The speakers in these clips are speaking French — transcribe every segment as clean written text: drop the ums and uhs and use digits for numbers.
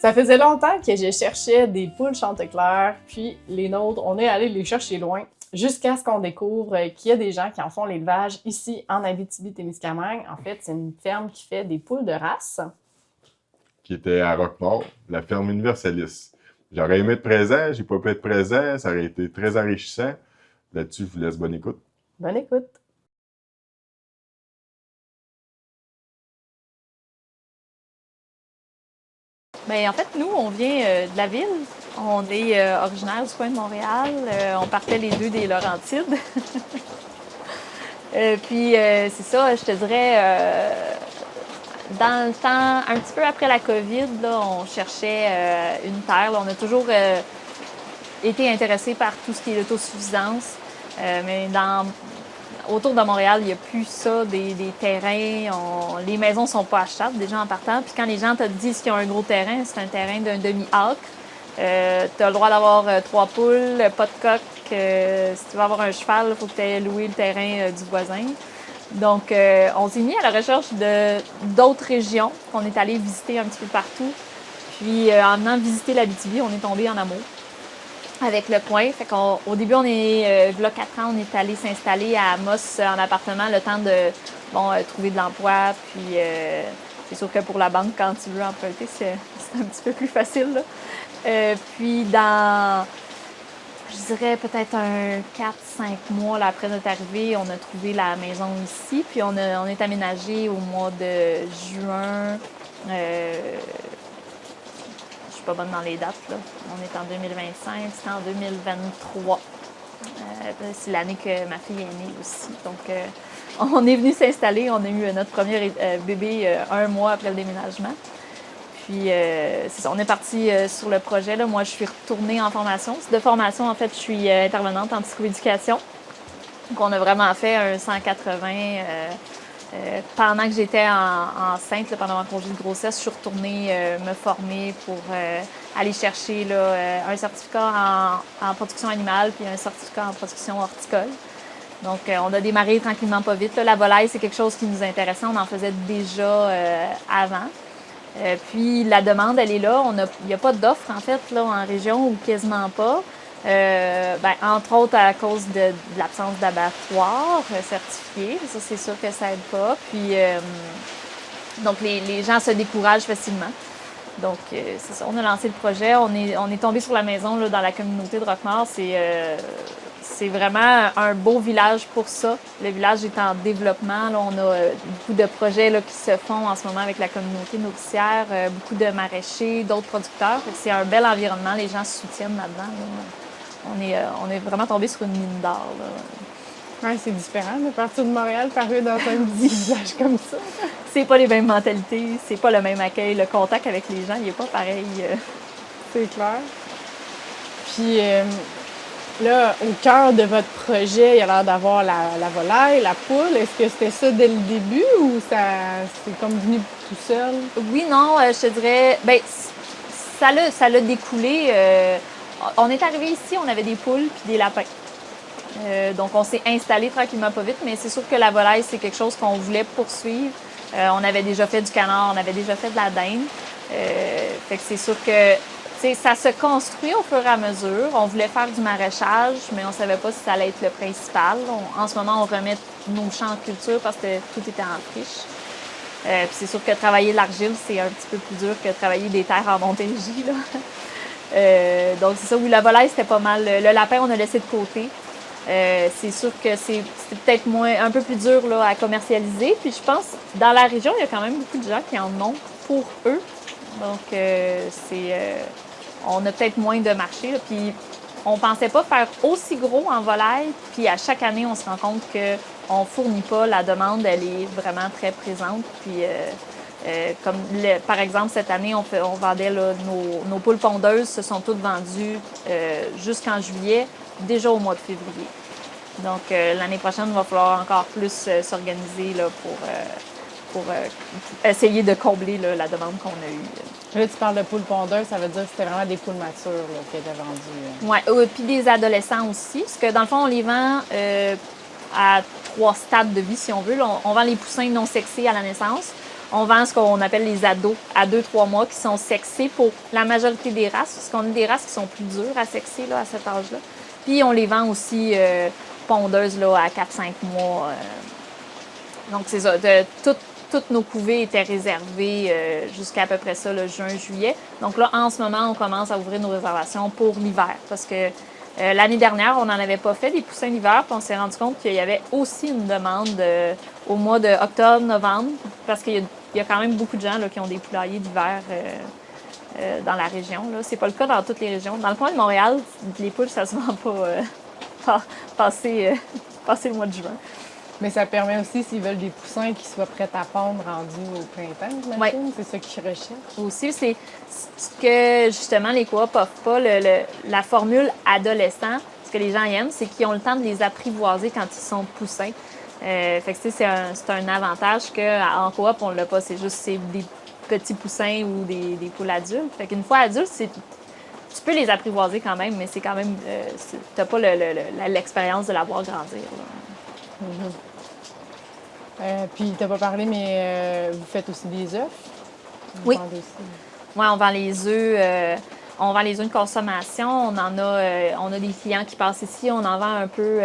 Ça faisait longtemps que je cherchais des poules Chanticleer, puis les nôtres, on est allé les chercher loin, jusqu'à ce qu'on découvre qu'il y a des gens qui en font l'élevage ici en Abitibi-Témiscamingue. En fait, c'est une ferme qui fait des poules de race. Qui était à Roquemort, la ferme Universalis. J'aurais aimé être présent, j'ai pas pu être présent, ça aurait été très enrichissant. Là-dessus, je vous laisse bonne écoute. Bonne écoute! Bien, en fait, nous, on vient de la ville. On est originaire du coin de Montréal. On partait les deux des Laurentides. Puis, c'est ça, je te dirais, dans le temps, un petit peu après la COVID, là, on cherchait une terre. Là, on a toujours été intéressé par tout ce qui est l'autosuffisance. Mais autour de Montréal, il n'y a plus ça, des terrains. Les maisons ne sont pas achetables déjà en partant. Puis quand les gens te disent qu'ils ont un gros terrain, c'est un terrain d'un demi-acre. Tu as le droit d'avoir 3 poules, pas de coq. Si tu veux avoir un cheval, il faut que tu aies loué le terrain du voisin. Donc, on s'est mis à la recherche d'autres régions qu'on est allé visiter un petit peu partout. Puis, en venant visiter l'Abitibi, on est tombé en amour avec le coin. Fait qu'au début, il y a 4 ans, on est allé s'installer à Amos en appartement, le temps de trouver de l'emploi. Puis, c'est sûr que pour la banque, quand tu veux emprunter, c'est un petit peu plus facile, là. Puis, je dirais peut-être un 4-5 mois là, après notre arrivée, on a trouvé la maison ici. Puis on est aménagé au mois de juin. Je suis pas bonne dans les dates, là. On est en 2025, c'est en 2023. C'est l'année que ma fille est née aussi. Donc, on est venu s'installer. On a eu notre premier bébé 1 mois après le déménagement. Puis, c'est ça, on est parti sur le projet. Là. Moi, je suis retournée en formation. De formation, en fait, je suis intervenante en psychoéducation. Donc, on a vraiment fait un 180. Pendant que j'étais enceinte, là, pendant mon congé de grossesse, je suis retournée me former pour aller chercher là, un certificat en production animale puis un certificat en production horticole. Donc, on a démarré tranquillement pas vite. Là. La volaille, c'est quelque chose qui nous intéressait. On en faisait déjà avant. Puis la demande, elle est là. Il n'y a pas d'offre, en fait, là, en région ou quasiment pas. Entre autres, à cause de l'absence d'abattoir certifié. Ça, c'est sûr que ça aide pas. Puis, donc, les gens se découragent facilement. Donc, c'est ça. On a lancé le projet. On est tombé sur la maison là, dans la communauté de Roquemort. C'est vraiment un beau village pour ça. Le village est en développement. Là, on a beaucoup de projets là, qui se font en ce moment avec la communauté nourricière, beaucoup de maraîchers, d'autres producteurs. C'est un bel environnement. Les gens se soutiennent là-dedans. Là. On est vraiment tombé sur une mine d'or. Ouais, c'est différent de partir de Montréal, parler dans un petit village comme ça. C'est pas les mêmes mentalités, c'est pas le même accueil. Le contact avec les gens, il est pas pareil. C'est clair. Puis là, au cœur de votre projet, il y a l'air d'avoir la volaille, la poule. Est-ce que c'était ça dès le début ou c'est comme venu tout seul? Oui, non, je te dirais, ben ça l'a découlé. On est arrivé ici, on avait des poules puis des lapins. Donc, on s'est installé tranquillement pas vite, mais c'est sûr que la volaille, c'est quelque chose qu'on voulait poursuivre. On avait déjà fait du canard, on avait déjà fait de la dinde. Fait que c'est sûr que ça se construit au fur et à mesure. On voulait faire du maraîchage, mais on ne savait pas si ça allait être le principal. En ce moment, on remet nos champs en culture parce que tout était en friche. Puis c'est sûr que travailler l'argile, c'est un petit peu plus dur que travailler des terres en Montérégie, là. Donc, c'est ça. Oui, la volaille, c'était pas mal. Le lapin, on a laissé de côté. C'est sûr que c'est peut-être un peu plus dur là, à commercialiser. Puis je pense, dans la région, il y a quand même beaucoup de gens qui en ont pour eux. Donc, on a peut-être moins de marché. Là. Puis on pensait pas faire aussi gros en volaille. Puis à chaque année, on se rend compte qu'on ne fournit pas. La demande, elle est vraiment très présente. Puis par exemple, cette année, on vendait là, nos poules pondeuses se sont toutes vendues jusqu'en juillet, déjà au mois de février. Donc, l'année prochaine, il va falloir encore plus s'organiser là, pour essayer de combler là, la demande qu'on a eue. Là, tu parles de poules pondeuses, ça veut dire que c'était vraiment des poules matures là, qui étaient vendues. Oui, puis des adolescents aussi. Parce que dans le fond, on les vend à 3 stades de vie, si on veut. Là, on vend les poussins non sexés à la naissance. On vend ce qu'on appelle les ados à 2-3 mois qui sont sexés pour la majorité des races, parce qu'on a des races qui sont plus dures à sexer là, à cet âge-là. Puis on les vend aussi pondeuses là, à 4-5 mois. Donc c'est ça. Toutes nos couvées étaient réservées jusqu'à peu près ça, le juin-juillet. Donc là, en ce moment, on commence à ouvrir nos réservations pour l'hiver parce que l'année dernière, on n'en avait pas fait des poussins d'hiver, puis on s'est rendu compte qu'il y avait aussi une demande au mois de octobre, novembre, parce qu'il y a quand même beaucoup de gens là, qui ont des poulaillers d'hiver dans la région. Ce n'est pas le cas dans toutes les régions. Dans le coin de Montréal, les poules, ça se vend pas passer le mois de juin. Mais ça permet aussi, s'ils veulent des poussins qui soient prêts à pondre rendus au printemps, j'imagine. C'est ça qu'ils recherchent. Aussi, c'est ce que, justement, les coops offrent pas. La formule adolescent, ce que les gens aiment, c'est qu'ils ont le temps de les apprivoiser quand ils sont poussins. Fait que, c'est un avantage qu'en coop, on l'a pas. C'est juste des petits poussins ou des poules adultes. Fait qu'une fois adulte, tu peux les apprivoiser quand même, mais c'est quand même... t'as pas l'expérience de la voir grandir, là. Puis, tu n'as pas parlé, mais vous faites aussi des œufs? Oui. Oui, on vend les œufs. On vend les œufs de consommation. On a des clients qui passent ici. On en vend un peu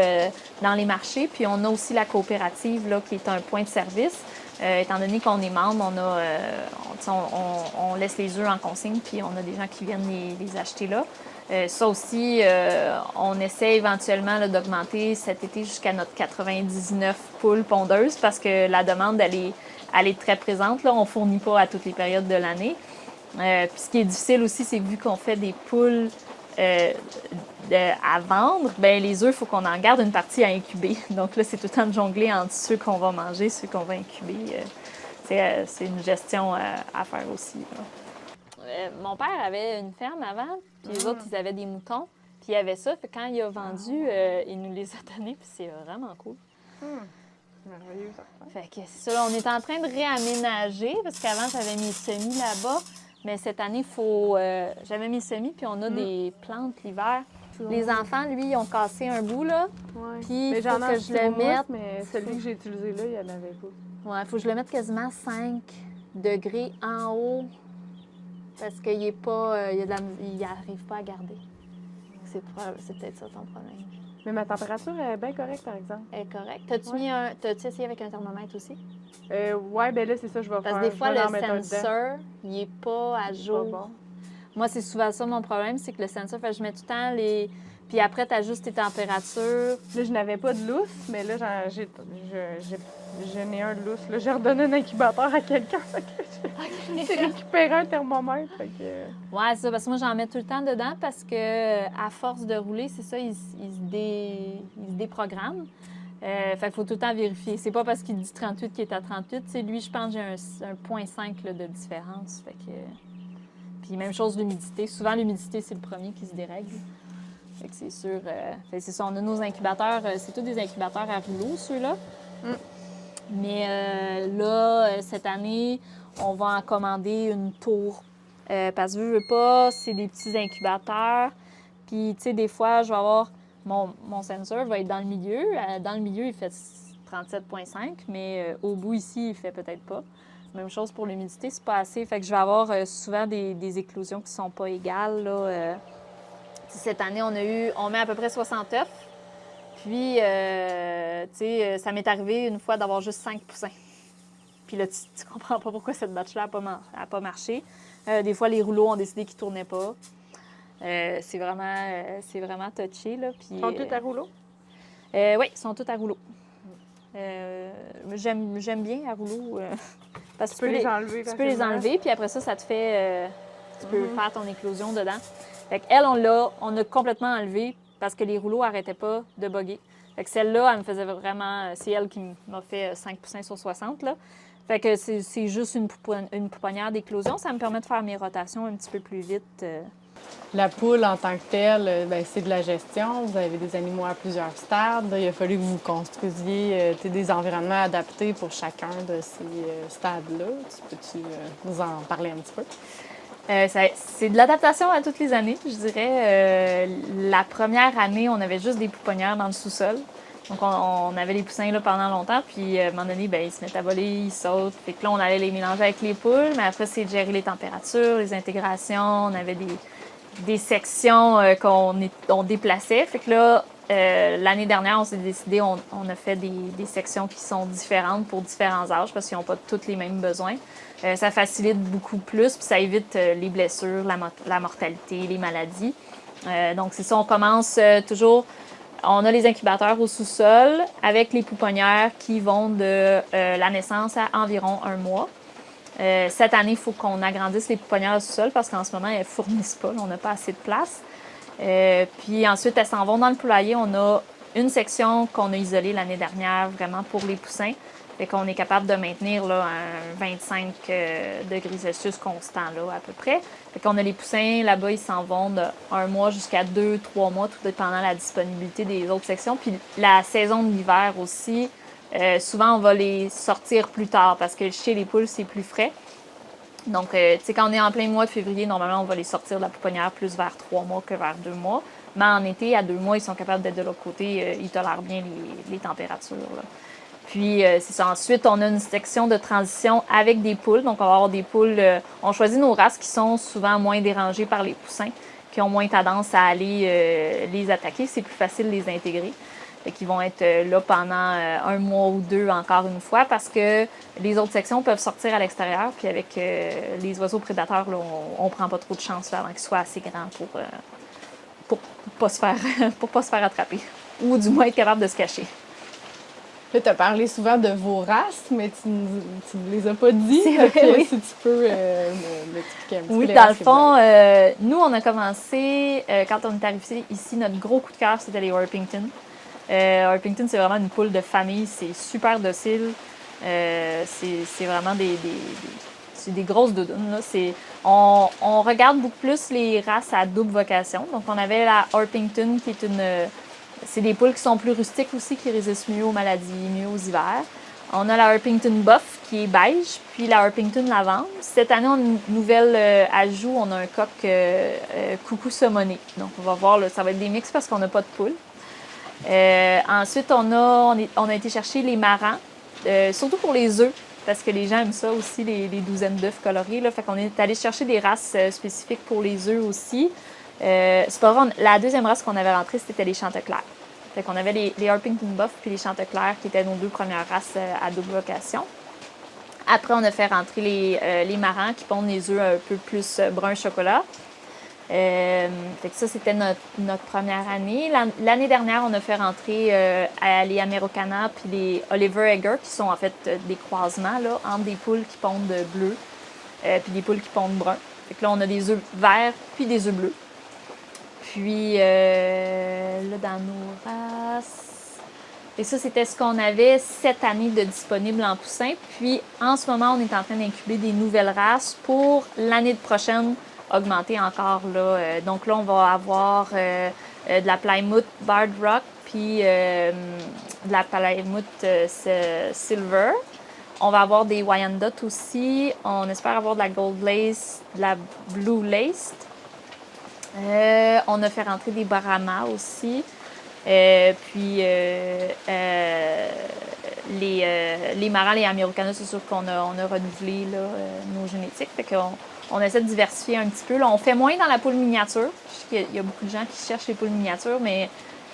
dans les marchés. Puis, on a aussi la coopérative, là, qui est un point de service. Étant donné qu'on est membre, on laisse les œufs en consigne, puis on a des gens qui viennent les acheter là. Ça aussi, on essaie éventuellement là, d'augmenter cet été jusqu'à notre 99 poules pondeuses parce que la demande, elle est très présente. Là. On ne fournit pas à toutes les périodes de l'année. Puis ce qui est difficile aussi, c'est que vu qu'on fait des poules à vendre, bien, les œufs, il faut qu'on en garde une partie à incuber. Donc là, c'est tout le temps de jongler entre ceux qu'on va manger, ceux qu'on va incuber. C'est une gestion à faire aussi. Là. Mon père avait une ferme avant, puis les autres, ils avaient des moutons, puis il avait ça. Puis quand il a vendu, il nous les a donnés, puis c'est vraiment cool. Merveilleux, ça. Fait que c'est ça, là, on est en train de réaménager, parce qu'avant, j'avais mis le semis là-bas, mais cette année, j'avais mis le semis, puis on a des plantes l'hiver. Les enfants, lui, ils ont cassé un bout, là, puis il faut que je le mette... Mais celui que j'ai utilisé là, il n'y en avait pas. Ouais, il faut que je le mette quasiment 5 degrés en haut, parce qu'il est pas, il n'arrive pas à garder. C'est peut-être ça ton problème. Mais ma température est bien correcte, par exemple. Elle est correcte. T'as-tu essayé avec un thermomètre aussi? Oui, bien là, c'est ça que je vais faire. Parce que des fois, le sensor, il n'est pas à jour. Pas bon. Moi, c'est souvent ça mon problème, c'est que le sensor, je mets tout le temps les... Puis après, tu ajustes tes températures. Là, je n'avais pas de lousse, mais là, j'en ai un de lousse. Là, j'ai redonné un incubateur à quelqu'un. J'ai récupéré un thermomètre. Ouais, c'est ça, parce que moi, j'en mets tout le temps dedans parce que à force de rouler, c'est ça, il se déprogramme. Fait qu'il faut tout le temps vérifier. C'est pas parce qu'il dit 38 qu'il est à 38. T'sais, lui, je pense que j'ai un 0.5 là, de différence. Fait que... Puis même chose, l'humidité. Souvent, l'humidité, c'est le premier qui se dérègle. Fait que c'est sûr. C'est ça, on a nos incubateurs. C'est tous des incubateurs à rouleau, ceux-là. Mais là, cette année, on va en commander une tour. Parce que, veux pas, c'est des petits incubateurs. Puis, tu sais, des fois, je vais avoir... Mon sensor va être dans le milieu. Dans le milieu, il fait 37,5, mais au bout ici, il fait peut-être pas. Même chose pour l'humidité, c'est pas assez. Fait que je vais avoir souvent des éclosions qui sont pas égales, là. Cette année, on met à peu près 60 œufs. Puis, tu sais, ça m'est arrivé une fois d'avoir juste 5 poussins. Puis là, tu comprends pas pourquoi cette batch-là n'a pas marché. Des fois, les rouleaux ont décidé qu'ils tournaient pas. C'est vraiment touché, là. Puis, Ils sont tous à rouleau? Oui, ils sont tous à rouleau. J'aime bien à rouleau. Parce que tu peux les enlever. Tu peux les enlever, puis après ça te fait... tu peux faire ton éclosion dedans. Fait qu'elle, on a complètement enlevé parce que les rouleaux n'arrêtaient pas de bugger. Fait que celle-là, elle me faisait vraiment... C'est elle qui m'a fait 5 poussins sur 60, là. Fait que c'est juste une pouponnière d'éclosion. Ça me permet de faire mes rotations un petit peu plus vite. La poule, en tant que telle, c'est de la gestion. Vous avez des animaux à plusieurs stades. Il a fallu que vous construisiez des environnements adaptés pour chacun de ces stades-là. Peux-tu nous en parler un petit peu? C'est de l'adaptation à toutes les années, je dirais. La première année, on avait juste des pouponnières dans le sous-sol. Donc, on avait les poussins là, pendant longtemps, puis à un moment donné, ben, ils se mettent à voler, ils sautent. Fait que là, on allait les mélanger avec les poules, mais après, c'est de gérer les températures, les intégrations. On avait des sections on déplaçait. Fait que là, l'année dernière, on s'est décidé, on a fait des sections qui sont différentes pour différents âges parce qu'ils n'ont pas tous les mêmes besoins. Ça facilite beaucoup plus, puis ça évite les blessures, la mortalité, les maladies. Donc, c'est ça, on commence toujours. On a les incubateurs au sous-sol avec les pouponnières qui vont de la naissance à environ 1 mois. Cette année, il faut qu'on agrandisse les pouponnières au sous-sol parce qu'en ce moment, elles ne fournissent pas. On n'a pas assez de place. Puis ensuite, elles s'en vont dans le poulailler. On a une section qu'on a isolée l'année dernière vraiment pour les poussins. Fait qu'on est capable de maintenir là, un 25 degrés Celsius constant là, à peu près. Fait qu'on a les poussins, là-bas, ils s'en vont de 1 mois jusqu'à 2-3 mois, tout dépendant de la disponibilité des autres sections. Puis la saison de l'hiver aussi, souvent, on va les sortir plus tard parce que chez les poules, c'est plus frais. Donc, tu sais, quand on est en plein mois de février, normalement, on va les sortir de la pouponnière plus vers 3 mois que vers 2 mois. Mais en été, à 2 mois, ils sont capables d'être de l'autre côté. Ils tolèrent bien les températures, là. Puis, c'est ça. Ensuite, on a une section de transition avec des poules. Donc, on va avoir des poules. On choisit nos races qui sont souvent moins dérangées par les poussins, qui ont moins tendance à aller les attaquer. C'est plus facile de les intégrer. Fait qu'ils vont être là pendant 1 mois ou 2 encore une fois parce que les autres sections peuvent sortir à l'extérieur. Puis, avec les oiseaux prédateurs, là, on prend pas trop de chance là, avant qu'ils soient assez grands pour pas se faire, pour pas se faire attraper. Ou du moins être capable de se cacher. Là, tu as parlé souvent de vos races, mais tu ne les as pas dit. C'est vrai, oui. Si tu peux m'expliquer un petit peu. Oui, les dans le races que vous fond, avez. nous, on a commencé, quand on est arrivé ici, notre gros coup de cœur, c'était les Orpington. Orpington, c'est vraiment une poule de famille. C'est super docile. C'est vraiment c'est des grosses doudounes, là. On regarde beaucoup plus les races à double vocation. Donc, on avait la Orpington, qui est c'est des poules qui sont plus rustiques aussi, qui résistent mieux aux maladies, mieux aux hivers. On a la Orpington Buff, qui est beige, puis la Orpington Lavande. Cette année, on a une nouvelle ajout. On a un coq coucou saumoné. Donc, on va voir, là, ça va être des mix parce qu'on n'a pas de poules. Ensuite, on a été chercher les marans, surtout pour les œufs, parce que les gens aiment ça aussi, les douzaines d'œufs colorés. Là. Fait qu'on est allé chercher des races spécifiques pour les œufs aussi. C'est pas vrai, la deuxième race qu'on avait rentrée, c'était les Chanteclair. Fait qu'on avait les Orpington Buff puis les Chanteclair, qui étaient nos 2 premières races à double vocation. Après, on a fait rentrer les marans qui pondent les œufs un peu plus brun chocolat. Fait que ça, c'était notre première année. L'année dernière, on a fait rentrer les Americana puis les Oliver Egger, qui sont en fait des croisements là, entre des poules qui pondent bleu puis des poules qui pondent brun. Fait que là, on a des œufs verts puis des œufs bleus. Puis, là, dans nos races... Et ça, c'était ce qu'on avait cette année de disponible en poussin. Puis, en ce moment, on est en train d'incuber des nouvelles races pour l'année prochaine augmenter encore. Là. Donc là, on va avoir de la Plymouth Barred Rock puis de la Plymouth Silver. On va avoir des Wyandotte aussi. On espère avoir de la Gold Lace, de la Blue Lace. On a fait rentrer des Brahma aussi. Puis les marans, les Americanas, c'est sûr qu'on a renouvelé là, nos génétiques. Fait qu'on on essaie de diversifier un petit peu. Là, on fait moins dans la poule miniature. Je sais qu'il y a beaucoup de gens qui cherchent les poules miniatures, mais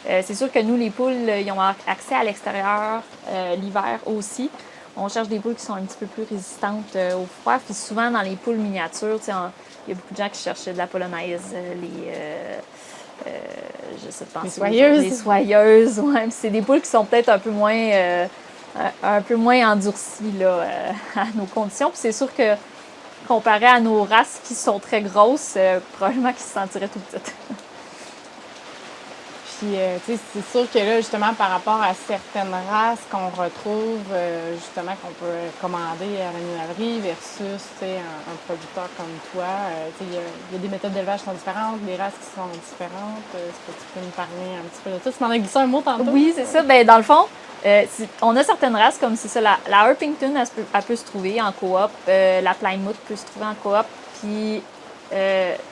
c'est sûr que nous, les poules, ils ont accès à l'extérieur l'hiver aussi. On cherche des poules qui sont un petit peu plus résistantes au froid. Puis souvent, dans les poules miniatures, il y a beaucoup de gens qui cherchent de la polonaise, je sais pas. Les soyeuses. Les soyeuses, ouais. C'est des poules qui sont peut-être un peu moins endurcies là, à nos conditions. Puis c'est sûr que comparé à nos races qui sont très grosses, probablement qu'ils se sentiraient tout petites. Puis, tu sais, c'est sûr que là, justement, par rapport à certaines races qu'on retrouve, justement, qu'on peut commander à l'animalerie versus, tu sais, un producteur comme toi, tu sais, il y a des méthodes d'élevage qui sont différentes, des races qui sont différentes. Est-ce que tu peux nous parler un petit peu de ça? Tu m'en as glissé un mot tantôt. Oui, c'est ça. Ben, dans le fond, on a certaines races comme c'est ça. La Orpington, elle peut se trouver en coop. La Plymouth peut se trouver en coop. Puis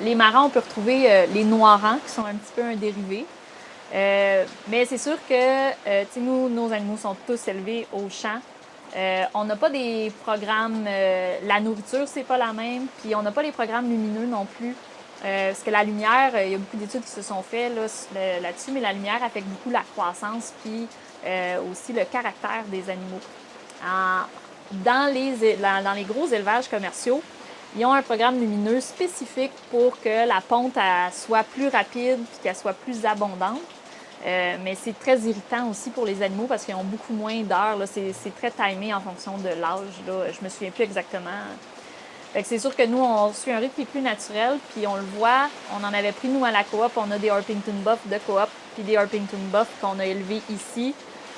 les marans, on peut retrouver les noirans, qui sont un petit peu un dérivé. Mais c'est sûr que tu sais, nous, nos animaux sont tous élevés au champ. On n'a pas des programmes, la nourriture, c'est pas la même, puis on n'a pas les programmes lumineux non plus. Parce que la lumière, il y a beaucoup d'études qui se sont faites là-dessus, mais la lumière affecte beaucoup la croissance, puis aussi le caractère des animaux. Dans les gros élevages commerciaux, ils ont un programme lumineux spécifique pour que la ponte soit plus rapide puis qu'elle soit plus abondante. Mais c'est très irritant aussi pour les animaux parce qu'ils ont beaucoup moins d'heures. C'est très timé en fonction de l'âge. Je me souviens plus exactement. Fait que c'est sûr que nous, on suit un rythme qui est plus naturel, puis on le voit. On en avait pris, nous, à la coop. On a des Orpington Buff de coop, puis des Orpington Buff qu'on a élevés ici.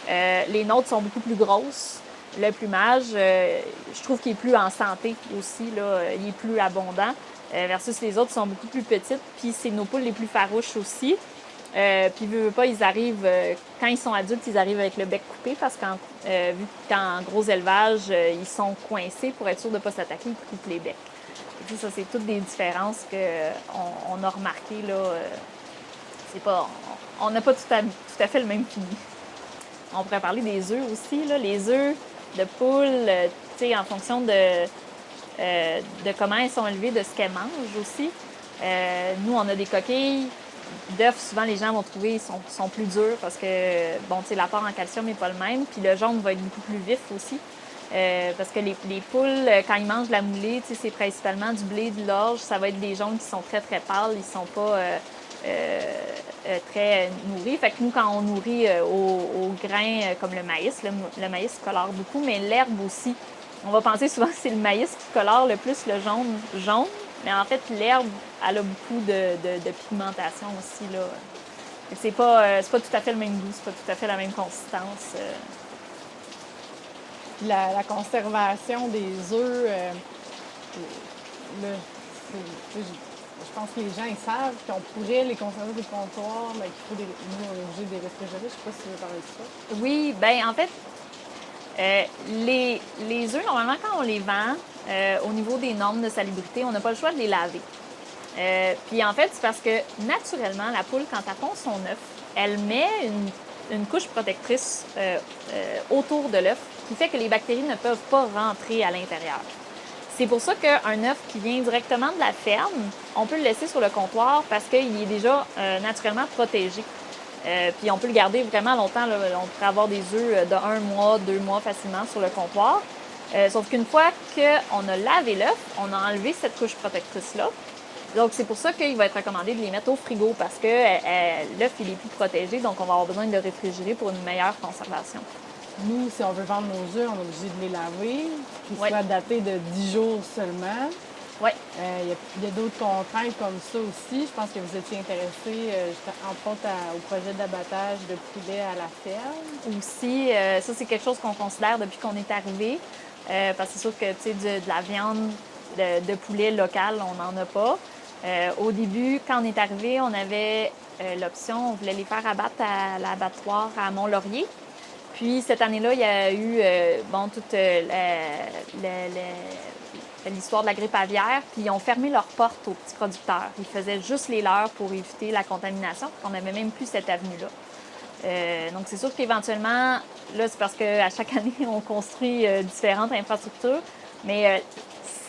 Les nôtres sont beaucoup plus grosses. Le plumage, je trouve qu'il est plus en santé aussi. Là, il est plus abondant. Versus les autres sont beaucoup plus petites. Puis c'est nos poules les plus farouches aussi. Puis, veux pas, ils arrivent, quand ils sont adultes, ils arrivent avec le bec coupé parce vu qu'en gros élevage, ils sont coincés pour être sûrs de ne pas s'attaquer, ils coupent les becs. Et ça, c'est toutes des différences qu'on a remarquées. Là, c'est pas, on n'a pas tout à fait le même fini. On pourrait parler des œufs aussi. Là. Les œufs de poules, tu sais, en fonction de comment elles sont élevées, de ce qu'elles mangent aussi. Nous, on a des coquilles d'œufs. Souvent, les gens vont trouver sont plus durs parce que, bon, tu sais, l'apport en calcium n'est pas le même. Puis le jaune va être beaucoup plus vif aussi. Parce que les poules, quand ils mangent de la moulée, tu sais, c'est principalement du blé, de l'orge. Ça va être des jaunes qui sont très, très pâles. Ils sont pas très nourris. Fait que nous, quand on nourrit au grain comme le maïs, le maïs colore beaucoup, mais l'herbe aussi. On va penser souvent que c'est le maïs qui colore le plus le jaune. Mais en fait, l'herbe, elle a beaucoup de pigmentation aussi. Là. C'est pas tout à fait le même goût, c'est pas tout à fait la même consistance. La conservation des œufs, je pense que les gens ils savent qu'on pourrait les conserver au comptoir, mais qu'il faut nous, on est obligé de les réfrigérer. Je sais pas si tu veux parler de ça. Oui, bien, en fait, les œufs, normalement, quand on les vend, au niveau des normes de salubrité, on n'a pas le choix de les laver. Puis en fait, c'est parce que naturellement, la poule, quand elle pond son œuf, elle met une couche protectrice autour de l'œuf qui fait que les bactéries ne peuvent pas rentrer à l'intérieur. C'est pour ça qu'un œuf qui vient directement de la ferme, on peut le laisser sur le comptoir parce qu'il est déjà naturellement protégé. Puis on peut le garder vraiment longtemps. Là. On pourrait avoir des œufs de 1 mois, 2 mois facilement sur le comptoir. Sauf qu'une fois qu'on a lavé l'œuf, on a enlevé cette couche protectrice-là. Donc, c'est pour ça qu'il va être recommandé de les mettre au frigo parce que l'œuf, il est plus protégé. Donc, on va avoir besoin de le réfrigérer pour une meilleure conservation. Nous, si on veut vendre nos œufs, on est obligé de les laver, qu'ils Oui. soient datés de 10 jours seulement. Oui. Il y a d'autres contraintes comme ça aussi. Je pense que vous étiez intéressé, entre autres, au projet d'abattage de poulet à la ferme. Aussi, ça, c'est quelque chose qu'on considère depuis qu'on est arrivé. Parce que c'est sûr que, tu sais, de la viande de poulet local, on n'en a pas. Au début, quand on est arrivé, on avait l'option, on voulait les faire abattre à l'abattoir à Mont-Laurier. Puis cette année-là, il y a eu toute l'histoire de la grippe aviaire, puis ils ont fermé leurs portes aux petits producteurs. Ils faisaient juste les leurs pour éviter la contamination, puis on n'avait même plus cette avenue-là. Donc c'est sûr qu'éventuellement, là, c'est parce qu'à chaque année, on construit différentes infrastructures, mais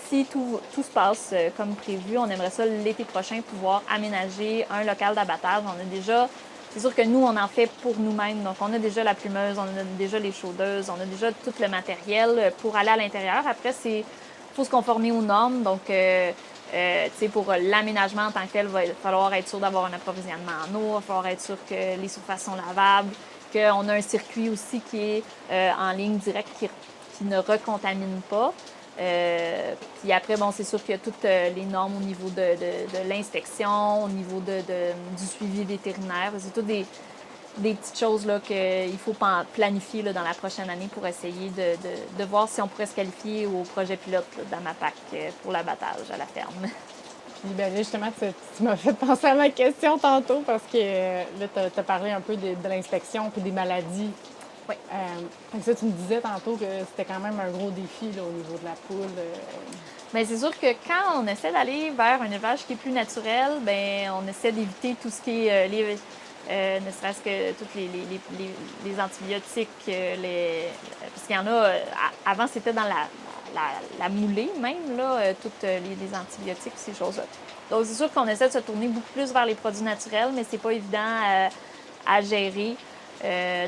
si tout se passe comme prévu, on aimerait ça l'été prochain pouvoir aménager un local d'abattage. On a déjà, c'est sûr que nous, on en fait pour nous-mêmes. Donc, on a déjà la plumeuse, on a déjà les chaudeuses, on a déjà tout le matériel pour aller à l'intérieur. Après, il faut se conformer aux normes. Donc, pour l'aménagement en tant que tel, il va falloir être sûr d'avoir un approvisionnement en eau, il va falloir être sûr que les surfaces sont lavables, qu'on a un circuit aussi qui est en ligne directe qui ne recontamine pas. Puis après, bon, c'est sûr qu'il y a toutes les normes au niveau de l'inspection, au niveau du suivi vétérinaire. C'est toutes des petites choses là, qu'il faut planifier là, dans la prochaine année pour essayer de voir si on pourrait se qualifier au projet pilote là, d'AMAPAC pour l'abattage à la ferme. Puis ben, justement, tu m'as fait penser à ma question tantôt parce que là, tu as parlé un peu de l'inspection et des maladies. Oui. Ça, tu me disais tantôt que c'était quand même un gros défi là, au niveau de la poule. Bien, c'est sûr que quand on essaie d'aller vers un élevage qui est plus naturel, bien, on essaie d'éviter tout ce qui est ne serait-ce que toutes les antibiotiques, parce qu'il y en a, avant c'était dans la moulée même, là, toutes les antibiotiques, ces choses-là. Donc c'est sûr qu'on essaie de se tourner beaucoup plus vers les produits naturels, mais c'est pas évident à gérer.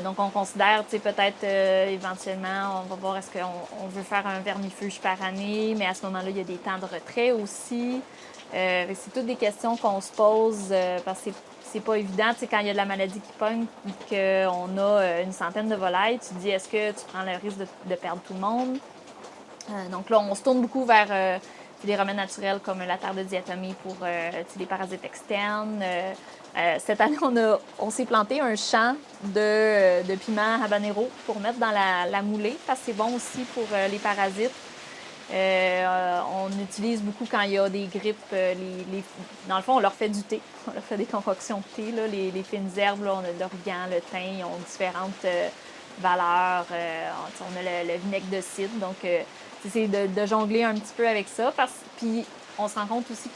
Donc on considère, tu sais, peut-être éventuellement, on va voir est-ce qu'on veut faire un vermifuge par année, mais à ce moment-là, il y a des temps de retrait aussi. C'est toutes des questions qu'on se pose parce que c'est pas évident. Tu sais, quand il y a de la maladie qui pogne et qu'on a une centaine de volailles, tu te dis est-ce que tu prends le risque de perdre tout le monde? Donc là, on se tourne beaucoup vers des remèdes naturels comme la terre de diatomée pour les parasites externes. Cette année, on s'est planté un champ de piment habanero pour mettre dans la moulée parce que c'est bon aussi pour les parasites. On utilise beaucoup quand il y a des grippes. Dans le fond, on leur fait du thé. On leur fait des concoctions de thé. Là. Les fines herbes, là, on a l'origan, le thym, ils ont différentes valeurs. On a le vinaigre de cidre. Donc, c'est de jongler un petit peu avec ça. Puis, on se rend compte aussi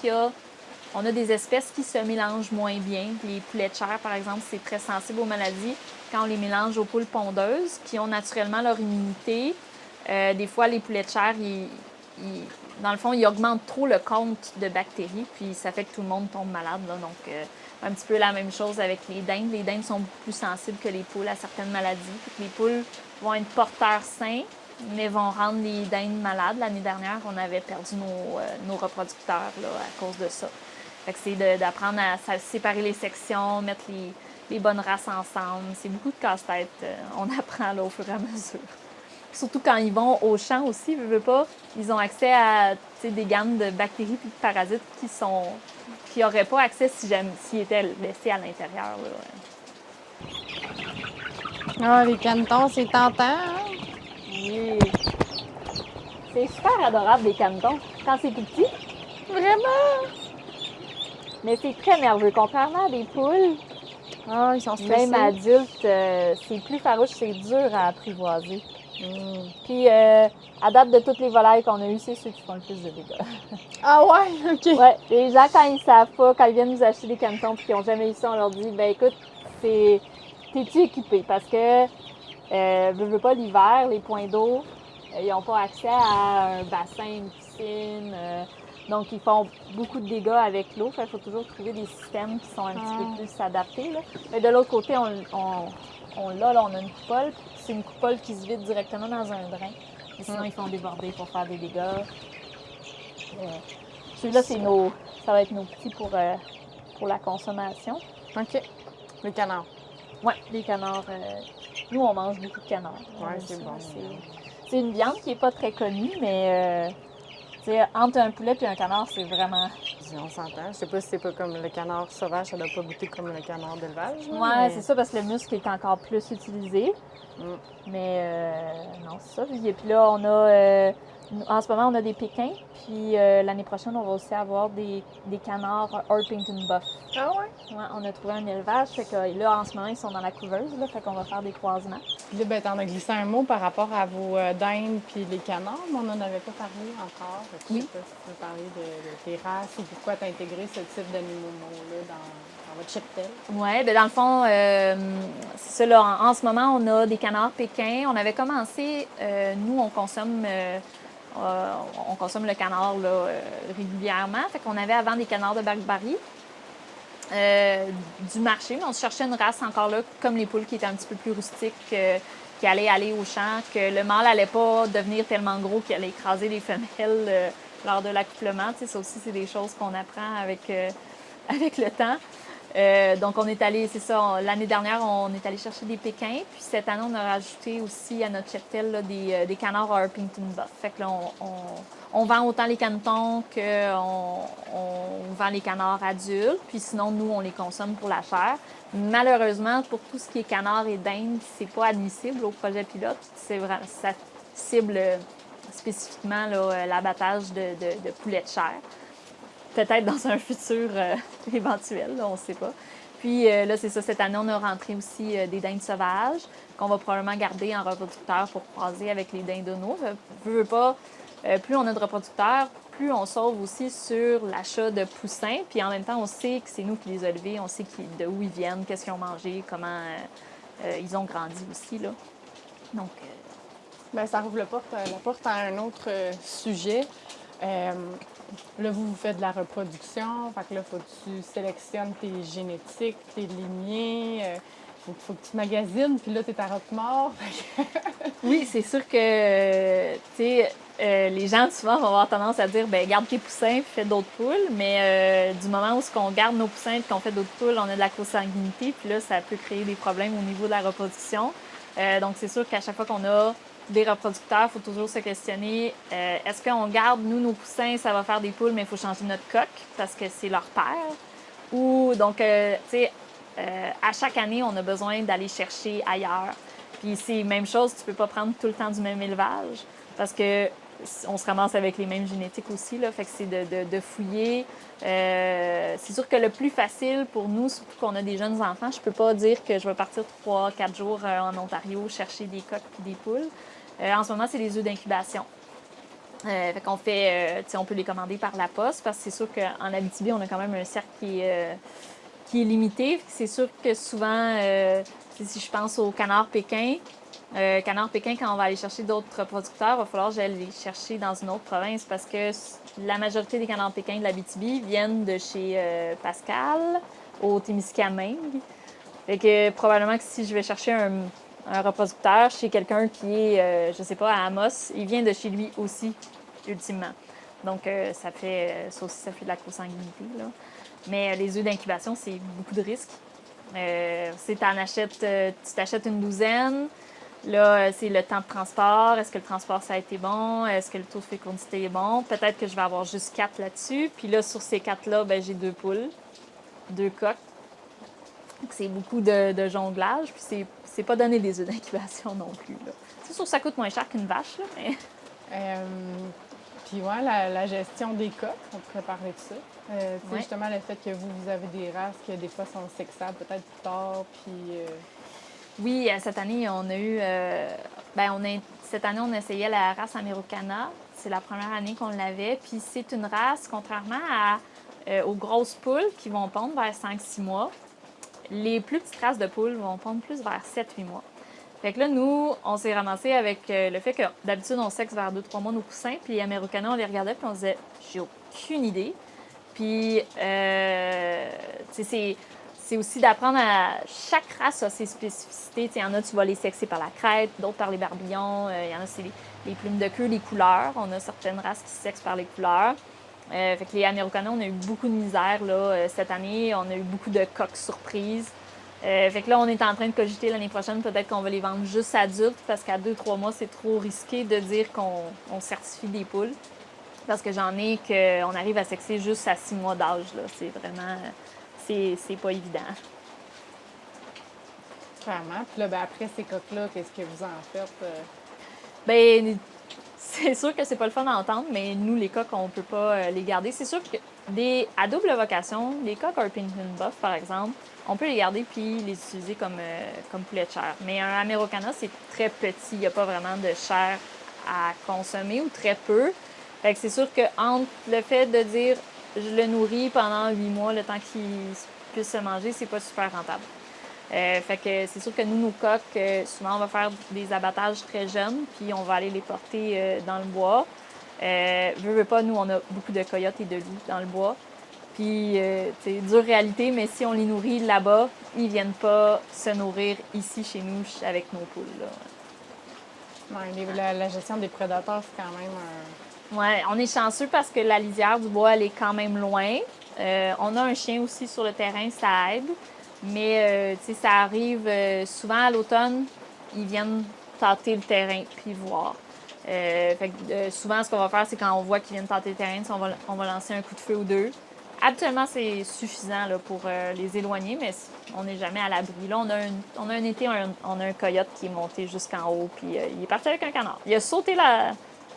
on a des espèces qui se mélangent moins bien. Les poulets de chair, par exemple, c'est très sensible aux maladies. Quand on les mélange aux poules pondeuses, qui ont naturellement leur immunité, des fois, les poulets de chair, dans le fond, ils augmentent trop le compte de bactéries, puis ça fait que tout le monde tombe malade. Là. Donc, un petit peu la même chose avec les dindes. Les dindes sont beaucoup plus sensibles que les poules à certaines maladies. Les poules vont être porteurs sains, mais vont rendre les dindes malades. L'année dernière, on avait perdu nos reproducteurs là, à cause de ça. Fait que c'est d'apprendre à séparer les sections, mettre les bonnes races ensemble. C'est beaucoup de casse-tête. On apprend là, au fur et à mesure. Surtout quand ils vont au champ aussi, veux pas, ils ont accès à des gammes de bactéries et de parasites qui n'auraient pas accès s'ils étaient laissés à l'intérieur. Ah, les canetons, c'est tentant, hein? Oui. C'est super adorable, des canetons, quand c'est tout petit. Vraiment? Mais c'est très nerveux. Contrairement à des poules, Ah, ils sont stressés. même adultes, c'est plus farouche, c'est dur à apprivoiser. Puis, à date de toutes les volailles qu'on a eues, c'est ceux qui font le plus de dégâts. Ah ouais? OK. Ouais, les gens, quand ils savent pas, quand ils viennent nous acheter des canetons et qu'ils n'ont jamais eu ça, on leur dit, ben écoute, t'es-tu équipé? Parce que, veux pas, l'hiver, les points d'eau, ils n'ont pas accès à un bassin, une piscine. Donc, ils font beaucoup de dégâts avec l'eau. Il faut toujours trouver des systèmes qui sont un petit peu plus adaptés. Là. Mais de l'autre côté, on a une coupole. C'est une coupole qui se vide directement dans un drain. Et sinon, ils font déborder pour faire des dégâts. Celui-là, ça va être nos petits pour la consommation. OK. Le canard. Oui, les canards. Nous, on mange beaucoup de canards. Oui, c'est bon. C'est une viande qui n'est pas très connue, mais entre un poulet et un canard, c'est vraiment... On s'entend. Je sais pas si c'est pas comme le canard sauvage, ça doit pas goûter comme le canard d'élevage. Oui, mais... c'est ça, parce que le muscle est encore plus utilisé. Mais non, c'est ça. Et puis là, on a... en ce moment, on a des pékins. Puis l'année prochaine, on va aussi avoir des canards Orpington Buff. Ah ouais? Ouais, on a trouvé un élevage. Fait que là, en ce moment, ils sont dans la couveuse. Là, fait qu'on va faire des croisements. Puis là, ben, t'en as glissé un mot par rapport à vos dindes puis les canards, mais on n'en avait pas parlé encore. Je sais pas si tu veux parler de tes races ou pourquoi tu as intégré ce type d'animaux-là dans votre cheptel. Oui, bien dans le fond, c'est ça. Là, en ce moment, on a des canards pékins. On avait commencé, nous, on consomme le canard là, régulièrement. Fait qu'on avait avant des canards de Barbarie. Du marché, mais on se cherchait une race encore là, comme les poules qui étaient un petit peu plus rustiques, qui allaient aller au champ, que le mâle n'allait pas devenir tellement gros qu'il allait écraser les femelles lors de l'accouplement. Tu sais, ça aussi, c'est des choses qu'on apprend avec le temps. Donc, on est allé, c'est ça, l'année dernière, on est allé chercher des pékins. Puis cette année, on a rajouté aussi à notre cheptel là, des canards Orpington Buff. Fait que là, on vend autant les canetons qu'on vend les canards adultes. Puis sinon, nous, on les consomme pour la chair. Malheureusement, pour tout ce qui est canard et dinde, c'est pas admissible au projet pilote. C'est vraiment, ça cible spécifiquement là, l'abattage de poulets de chair. Peut-être dans un futur éventuel, là, on ne sait pas. Puis là, c'est ça, cette année, on a rentré aussi des dindes sauvages qu'on va probablement garder en reproducteur pour croiser avec les dindes d'Ono. Veux pas, plus on a de reproducteurs, plus on sauve aussi sur l'achat de poussins. Puis en même temps, on sait que c'est nous qui les avons élevés, on sait d'où ils viennent, qu'est-ce qu'ils ont mangé, comment ils ont grandi aussi, là. Donc, Ben, ça rouvre la porte à un autre sujet. Là, vous faites de la reproduction. Fait que là, faut que tu sélectionnes tes génétiques, tes lignées. Faut que tu magasines. Puis là, t'es à Roquemort. oui, c'est sûr que, tu sais, les gens, souvent, vont avoir tendance à dire, ben garde tes poussins puis fais d'autres poules. Mais du moment où on garde nos poussins et qu'on fait d'autres poules, on a de la consanguinité. Puis là, ça peut créer des problèmes au niveau de la reproduction. Donc, c'est sûr qu'à chaque fois qu'on a des reproducteurs, il faut toujours se questionner, est-ce qu'on garde, nous, nos poussins, ça va faire des poules, mais il faut changer notre coque parce que c'est leur père? Ou, donc, tu sais, à chaque année, on a besoin d'aller chercher ailleurs. Puis c'est la même chose, tu peux pas prendre tout le temps du même élevage parce que on se ramasse avec les mêmes génétiques aussi, là. Fait que c'est de fouiller. C'est sûr que le plus facile pour nous, surtout qu'on a des jeunes enfants, je peux pas dire que je vais partir 3-4 jours en Ontario chercher des coqs et des poules. En ce moment, c'est les œufs d'incubation. Fait qu'on fait, on peut les commander par la poste parce que c'est sûr qu'en Abitibi, on a quand même un cercle qui est limité. C'est sûr que souvent, si je pense au canard pékin, quand on va aller chercher d'autres producteurs, il va falloir que j'aille les chercher dans une autre province parce que la majorité des canards pékins de l'Abitibi viennent de chez Pascal, au Témiscamingue. Fait que probablement que si je vais chercher un reproducteur chez quelqu'un qui est, je sais pas, à Amos, il vient de chez lui aussi, ultimement. Donc, ça aussi, ça fait de la consanguinité, là. Mais les œufs d'incubation, c'est beaucoup de risques. Tu t'achètes une douzaine. Là, c'est le temps de transport. Est-ce que le transport, ça a été bon? Est-ce que le taux de fécondité est bon? Peut-être que je vais avoir juste 4 là-dessus. Puis là, sur ces 4-là, ben, j'ai 2 poules, 2 coqs. Donc, c'est beaucoup de jonglage. Puis c'est pas donné des œufs d'incubation non plus, là. C'est sûr que ça coûte moins cher qu'une vache, là, mais... Puis ouais, la gestion des coqs, on pourrait parler de ça. Ouais. Justement, le fait que vous avez des races qui, des fois, sont sexables peut-être plus tard, puis... Oui, cette année, on a eu... cette année, on essayait la race Americana. C'est la première année qu'on l'avait. Puis c'est une race, contrairement aux grosses poules qui vont pondre vers 5-6 mois, les plus petites races de poules vont pondre plus vers 7-8 mois. Fait que là, nous, on s'est ramassé avec le fait que d'habitude, on sexe vers 2-3 mois nos poussins. Puis les Americana, on les regardait puis on se disait, j'ai aucune idée. Puis, c'est aussi d'apprendre à... Chaque race a ses spécificités. Il y en a, tu vas les sexer par la crête, d'autres par les barbillons. Il y en a, c'est les plumes de queue, les couleurs. On a certaines races qui sexent par les couleurs. Fait que les Americana, on a eu beaucoup de misère là, cette année. On a eu beaucoup de coqs surprises. Fait que là, on est en train de cogiter l'année prochaine. Peut-être qu'on va les vendre juste adultes parce qu'à 2-3 mois, c'est trop risqué de dire qu'on certifie des poules. Parce que j'en ai qu'on arrive à sexer juste à 6 mois d'âge. Là. C'est vraiment... C'est pas évident. Vraiment. Puis là, ben, après ces coqs-là, qu'est-ce que vous en faites? Bien, c'est sûr que c'est pas le fun à entendre, mais nous, les coqs, on peut pas les garder. C'est sûr que à double vocation, les coqs Orpington Buff, par exemple, on peut les garder puis les utiliser comme poulet de chair. Mais un Americana, c'est très petit. Il n'y a pas vraiment de chair à consommer ou très peu. Fait que c'est sûr que entre le fait de dire je le nourris pendant 8 mois, le temps qu'il puisse se manger, c'est pas super rentable. Fait que c'est sûr que nous, nos coqs, souvent, on va faire des abattages très jeunes, puis on va aller les porter dans le bois. Veux pas, nous, on a beaucoup de coyotes et de loups dans le bois. Puis, c'est dure réalité, mais si on les nourrit là-bas, ils viennent pas se nourrir ici, chez nous, avec nos poules, là. Ouais, la gestion des prédateurs, c'est quand même un... Ouais, on est chanceux parce que la lisière du bois, elle est quand même loin. On a un chien aussi sur le terrain, ça aide. Mais, tu sais, ça arrive souvent à l'automne, ils viennent tâter le terrain puis voir. Fait que, souvent, ce qu'on va faire, c'est quand on voit qu'ils viennent tâter le terrain, on va lancer un coup de feu ou deux. Habituellement, c'est suffisant là, pour les éloigner, mais on n'est jamais à l'abri. Là, on a un été, on a un coyote qui est monté jusqu'en haut, puis il est parti avec un canard. Il a sauté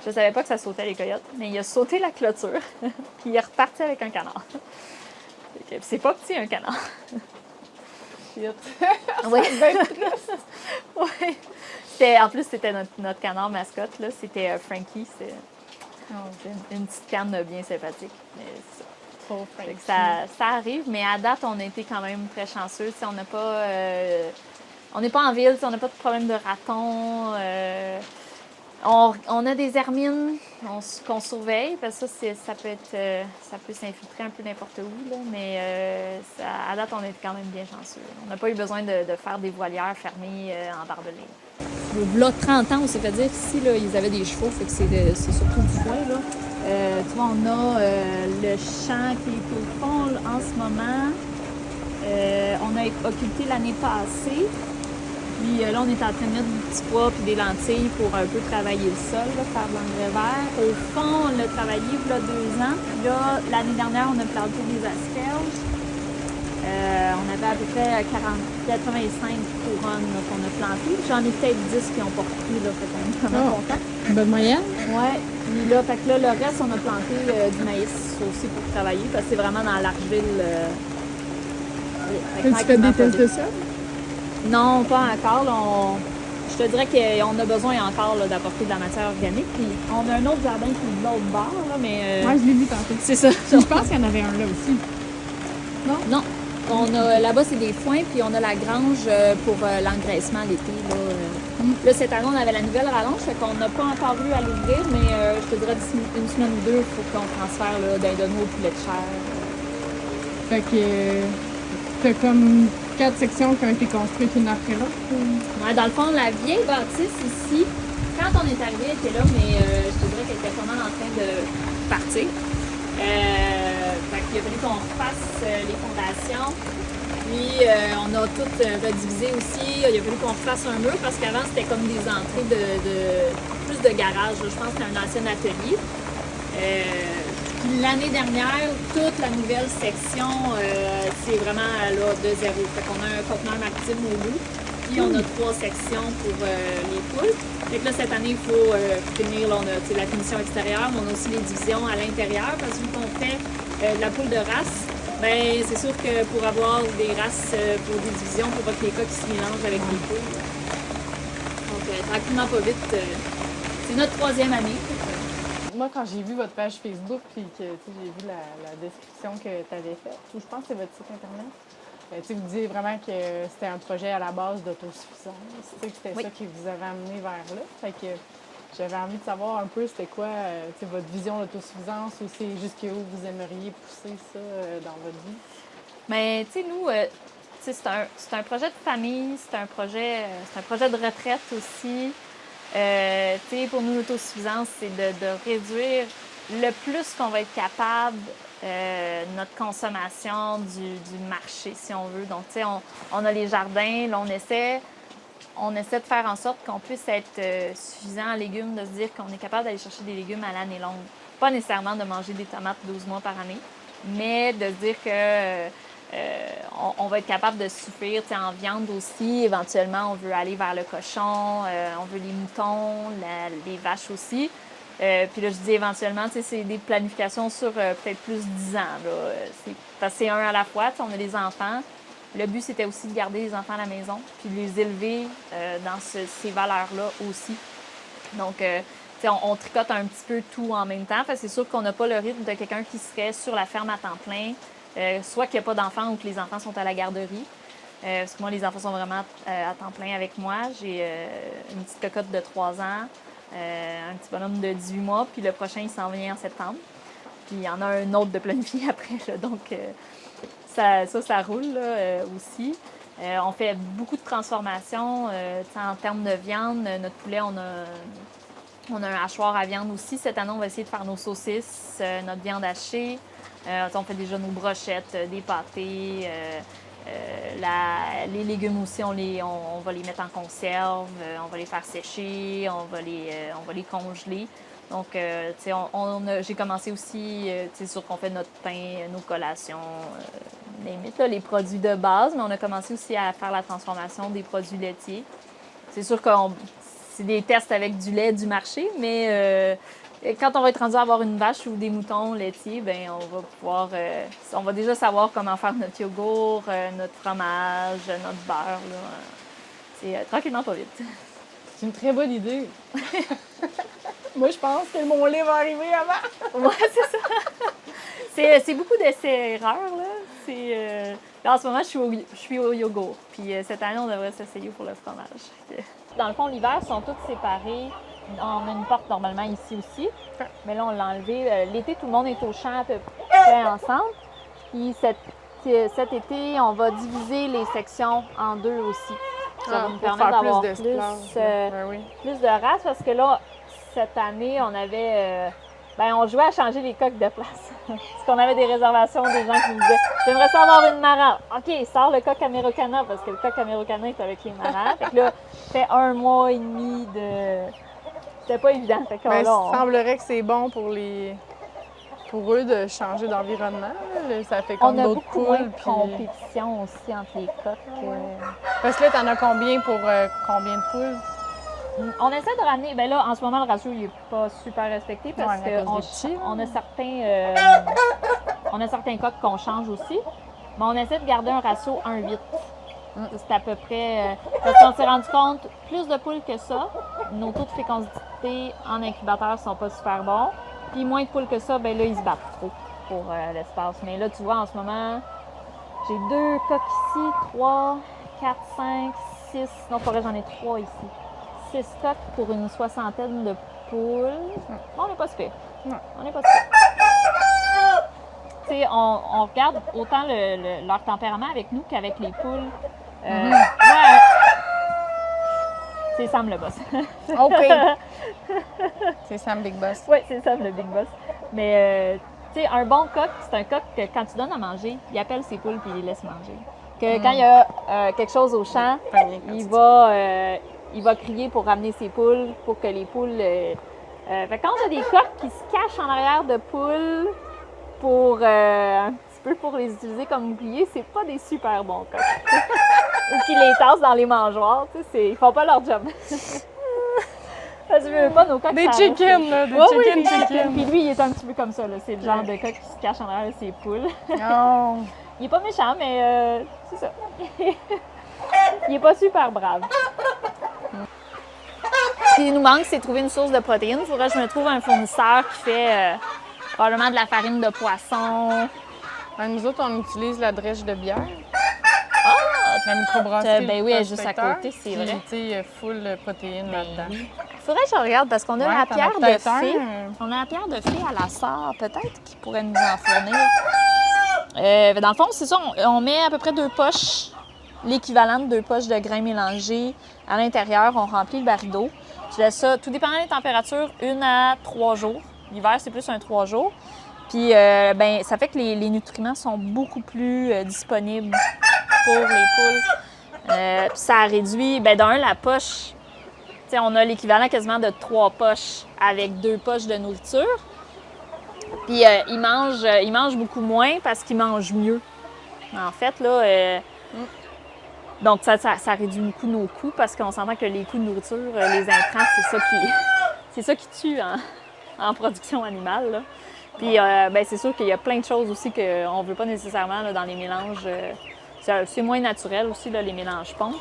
Je savais pas que ça sautait les coyotes, mais il a sauté la clôture, puis il est reparti avec un canard. C'est pas petit, un canard. Oui. Oui. En plus, c'était notre canard mascotte, là. C'était Frankie. C'est une petite canne bien sympathique. Mais c'est ça. Trop Fait que Frenchie. ça arrive, mais à date, on a été quand même très chanceux. On n'a pas, on n'est pas en ville, on n'a pas de problème de ratons. On a des hermines qu'on surveille, parce que ça peut s'infiltrer un peu n'importe où, là, mais à date, on est quand même bien chanceux. On n'a pas eu besoin de faire des volières fermées en barbelé. Là, 30 ans, on s'est fait dire qu'ici, là, ils avaient des chevaux, fait que c'est surtout du foin, là. Tu vois, on a le champ qui est au fond là, en ce moment. On a occulté l'année passée. Puis là, on est en train de mettre du petit pois puis des lentilles pour un peu travailler le sol, là, faire de l'engrais vert. Au fond, on l'a travaillé il y a 2 ans. Puis là, l'année dernière, on a planté des asperges. On avait à peu près 85 couronnes là, qu'on a plantées. J'en ai peut-être 10 qui ont porté, là, fait qu'on est vraiment contents. Une bonne moyenne? Ouais. Puis là, fait que là, le reste, on a planté du maïs aussi pour travailler, parce que c'est vraiment dans l'Archeville. Tu fais des tests de sol? Non, pas encore. Là, je te dirais qu'on a besoin encore là, d'apporter de la matière organique. Puis on a un autre jardin qui est de l'autre bord, là, mais... Ouais, je l'ai vu tantôt. c'est ça. Je pense qu'il y en avait un là aussi. Non. Là-bas, c'est des foins, puis on a la grange pour l'engraissement l'été. Là, cette année, on avait la nouvelle rallonge, fait qu'on n'a pas encore eu à l'ouvrir, mais je te dirais d'ici une semaine ou deux, il faut qu'on transfère d'un donneau au poulet de chair. Fait que t'as comme 4 sections qui ont été construites une après l'autre. Ouais, dans le fond, la vieille bâtisse ici, quand on est arrivé, elle était là, mais je te dirais qu'elle était pas mal en train de partir. Fait qu'il a fallu qu'on refasse les fondations. Puis on a tout redivisé aussi. Il a fallu qu'on refasse un mur parce qu'avant c'était comme des entrées plus de garage. Je pense que c'était un ancien atelier. Puis l'année dernière, toute la nouvelle section, c'est vraiment là, de zéro. Fait qu'on a un conteneur maritime au bout. Puis on a 3 sections pour les poules. Fait que là, cette année, il faut finir, là, on a la finition extérieure, mais on a aussi les divisions à l'intérieur, parce que vu qu'on fait de la poule de race, ben c'est sûr que pour avoir des races pour des divisions, il faut pas que les coqs se mélangent avec les poules. Donc, tranquillement, pas vite, c'est notre 3e année. Moi, quand j'ai vu votre page Facebook, puis que j'ai vu la description que tu avais faite, ou je pense que c'est votre site Internet, vous disiez vraiment que c'était un projet à la base d'autosuffisance, que c'était Oui. ça qui vous avait amené vers là. Fait que j'avais envie de savoir un peu c'était quoi votre vision d'autosuffisance, ou c'est jusqu'où vous aimeriez pousser ça dans votre vie. Mais tu sais, nous, c'est un projet de famille, c'est un projet de retraite aussi. Tu sais, pour nous, l'autosuffisance, c'est de réduire le plus qu'on va être capable notre consommation du marché, si on veut. Donc, tu sais, on a les jardins, là, on essaie de faire en sorte qu'on puisse être suffisant en légumes, de se dire qu'on est capable d'aller chercher des légumes à l'année longue. Pas nécessairement de manger des tomates 12 mois par année, mais de se dire que on va être capable de suffire en viande aussi. Éventuellement, on veut aller vers le cochon, on veut les moutons, les vaches aussi. Puis là, je dis éventuellement, c'est des planifications sur peut-être plus 10 ans. Là. Parce que c'est un à la fois. On a des enfants. Le but, c'était aussi de garder les enfants à la maison, puis de les élever dans ces valeurs-là aussi. Donc, on tricote un petit peu tout en même temps. C'est sûr qu'on n'a pas le rythme de quelqu'un qui serait sur la ferme à temps plein, soit qu'il n'y a pas d'enfants ou que les enfants sont à la garderie. Parce que moi, les enfants sont vraiment à temps plein avec moi. J'ai une petite cocotte de 3 ans, un petit bonhomme de 18 mois, puis le prochain, il s'en vient en septembre. Puis il y en a un autre de planifié après. Là, donc, ça roule là, aussi. On fait beaucoup de transformations en termes de viande. Notre poulet, on a un hachoir à viande aussi. Cette année, on va essayer de faire nos saucisses, notre viande hachée. On fait déjà nos brochettes, des pâtés. Les légumes aussi, on va les mettre en conserve, on va les faire sécher, on va les congeler. Donc, j'ai commencé aussi, c'est sûr qu'on fait notre pain, nos collations, les produits de base, mais on a commencé aussi à faire la transformation des produits laitiers. C'est sûr que c'est des tests avec du lait du marché, mais quand on va être rendu à avoir une vache ou des moutons laitiers, ben on va déjà savoir comment faire notre yogourt, notre fromage, notre beurre. Là. C'est tranquillement pas vite. C'est une très bonne idée. Moi, je pense que mon lait va arriver avant. Ouais, c'est ça. C'est beaucoup d'essais-erreurs, là. Là, en ce moment, je suis au yogourt. Puis cette année, on devrait s'essayer pour le fromage. Dans le fond, l'hiver, ils sont tous séparés. On a une porte normalement ici aussi. Mais là, on l'a enlevé. L'été, tout le monde est au champ à peu près ensemble. Puis cet été, on va diviser les sections en deux aussi. Ça va nous permettre d'avoir plus de races parce que là, cette année, on avait... on jouait à changer les coques de place. Parce qu'on avait des réservations, des gens qui nous disaient « J'aimerais ça avoir une mara. » OK, sors le coq Americana parce que le coq Americana est avec les maras. Fait que là, fait 1 mois et demi de... C'était pas évident. Fait que, Il semblerait que c'est bon pour eux de changer d'environnement. Ça fait comme d'autres poules. On a beaucoup moins de compétition aussi entre les coqs. Parce que là, t'en as combien pour combien de poules? On essaie de ramener... Bien là, en ce moment, le ratio il n'est pas super respecté parce qu'on a certains coqs qu'on change aussi. Mais on essaie de garder un ratio 1-8. C'est à peu près... parce qu'on s'est rendu compte, plus de poules que ça, nos taux de fécondité en incubateur ne sont pas super bons. Puis moins de poules que ça, ben là, ils se battent trop pour l'espace. Mais là, tu vois, en ce moment, j'ai 2 coqs ici, 3, 4, 5, 6... Non, pas vrai, j'en ai 3 ici. 6 coqs pour une 60aine de poules. On n'est pas super. On n'est pas super. Tu sais, on regarde autant leur tempérament avec nous qu'avec les poules. C'est Sam le boss. OK. C'est Sam Big Boss. Oui, c'est Sam le Big Boss. Mais, tu sais, un bon coq, c'est un coq que quand tu donnes à manger, il appelle ses poules puis il les laisse manger. Que quand il y a quelque chose au champ, il va crier pour ramener ses poules, pour que les poules... Fait quand on a des coqs qui se cachent en arrière de poules pour un petit peu pour les utiliser comme boucliers, c'est pas des super bons coqs. Ou qui les tassent dans les mangeoires, tu sais, ils font pas leur job. Parce que je veux pas nos coqs... Des chickens, là, des chickens. Puis lui, il est un petit peu comme ça, là. C'est le genre de coq qui se cache en arrière de ses poules. Oh. Il est pas méchant, mais c'est ça. Il est pas super brave. Ce qui nous manque, c'est trouver une source de protéines. Il faudrait que je me trouve un fournisseur qui fait probablement de la farine de poisson. Nous autres, on utilise la drèche de bière. La microbrasserie. Ben oui, elle est juste à côté, c'est vrai. Tu sais, full protéines là-dedans. Il faudrait que je regarde parce qu'on a la pierre de fée. On a la pierre de fée à la Sarre, peut-être, qui pourrait nous en fournir. Dans le fond, c'est ça, on met à peu près 2 poches, l'équivalent de 2 poches de grains mélangés à l'intérieur. On remplit le baril d'eau. Je laisse ça, tout dépendant des températures, 1 à 3 jours. L'hiver, c'est plus un 3 jours. Puis, ça fait que les nutriments sont beaucoup plus disponibles pour les poules. Puis ça réduit, d'un, la poche. T'sais, on a l'équivalent quasiment de 3 poches avec 2 poches de nourriture. Puis ils mangent beaucoup moins parce qu'ils mangent mieux. En fait, là, donc ça réduit beaucoup nos coûts parce qu'on s'entend que les coûts de nourriture, les intrants, c'est ça qui tue en production animale, là. Puis c'est sûr qu'il y a plein de choses aussi qu'on ne veut pas nécessairement là, dans les mélanges. C'est moins naturel aussi, là, les mélanges ponts.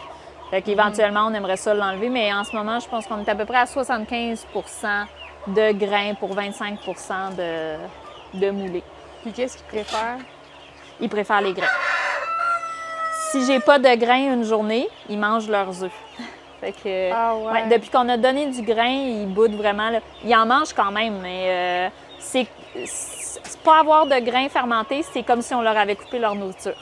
Fait qu'éventuellement, on aimerait ça l'enlever, mais en ce moment, je pense qu'on est à peu près à 75 % de grains pour 25 % de moulés. Puis qu'est-ce qu'ils préfèrent? Ils préfèrent les grains. Si j'ai pas de grains une journée, ils mangent leurs œufs. Fait que, depuis qu'on a donné du grain, ils boudent vraiment. Là. Ils en mangent quand même, mais c'est pas avoir de grains fermentés, c'est comme si on leur avait coupé leur nourriture.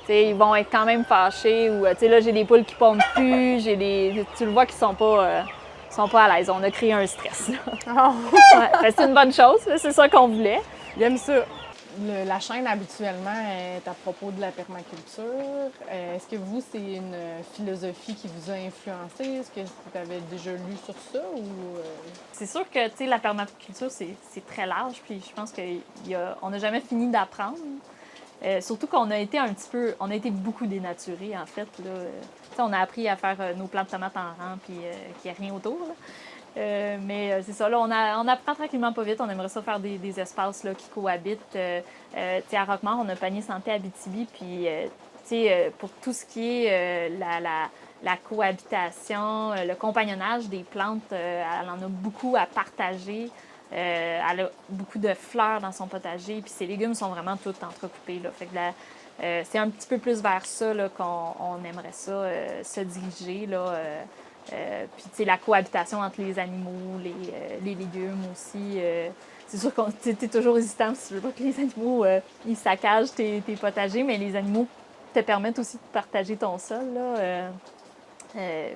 T'sais, ils vont être quand même fâchés. Ou, là, j'ai des poules qui pompent plus, tu le vois qu'ils sont pas à l'aise. On a créé un stress. C'est une bonne chose, c'est ça qu'on voulait. Il aime ça. La chaîne, habituellement, est à propos de la permaculture. Est-ce que vous, c'est une philosophie qui vous a influencé? Est-ce que vous avez déjà lu sur ça? C'est sûr que la permaculture, c'est très large. Puis je pense qu'on n'a jamais fini d'apprendre. Surtout qu'on a été on a été beaucoup dénaturés, en fait. Là. On a appris à faire nos plants de tomates en rang, puis qu'il n'y a rien autour. Là. Mais c'est ça, là, on apprend tranquillement pas vite. On aimerait ça faire des espaces là, qui cohabitent. À Roquemort, on a Panier Santé Abitibi, puis pour tout ce qui est la cohabitation, le compagnonnage des plantes. Elle en a beaucoup à partager. Elle a beaucoup de fleurs dans son potager, puis ses légumes sont vraiment tous entrecoupés. Là. Fait que c'est un petit peu plus vers ça là, qu'on aimerait ça se diriger. Là, puis, tu sais, la cohabitation entre les animaux, les légumes aussi. C'est sûr que tu es toujours hésitant si tu veux pas que les animaux ils saccagent tes potagers, mais les animaux te permettent aussi de partager ton sol. Là.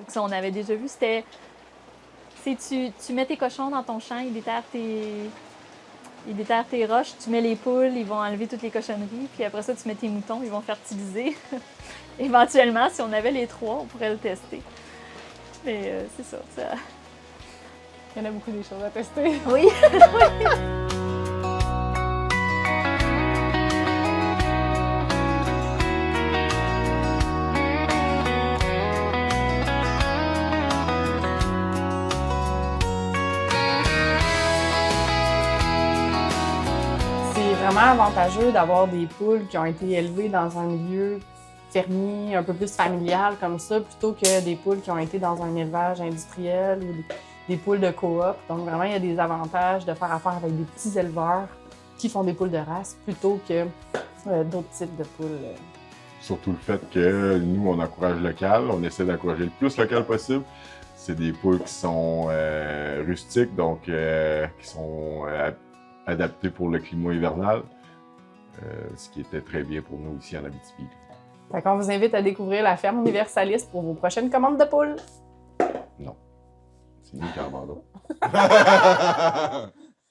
Ça, on avait déjà vu, c'était... Tu mets tes cochons dans ton champ, ils déterrent tes roches, tu mets les poules, ils vont enlever toutes les cochonneries, puis après ça, tu mets tes moutons, ils vont fertiliser. Éventuellement, si on avait les 3, on pourrait le tester. Mais c'est ça. Il y en a beaucoup des choses à tester. Oui. C'est vraiment avantageux d'avoir des poules qui ont été élevées dans un milieu fermier, un peu plus familial comme ça, plutôt que des poules qui ont été dans un élevage industriel ou des poules de coop. Donc vraiment, il y a des avantages de faire affaire avec des petits éleveurs qui font des poules de race plutôt que d'autres types de poules. Surtout le fait que nous, on encourage local, on essaie d'encourager le plus local possible. C'est des poules qui sont rustiques, donc qui sont adaptées pour le climat hivernal, ce qui était très bien pour nous ici en Abitibi. Fait qu'on vous invite à découvrir la ferme Universalis pour vos prochaines commandes de poules. Non. C'est nous qui en vendons.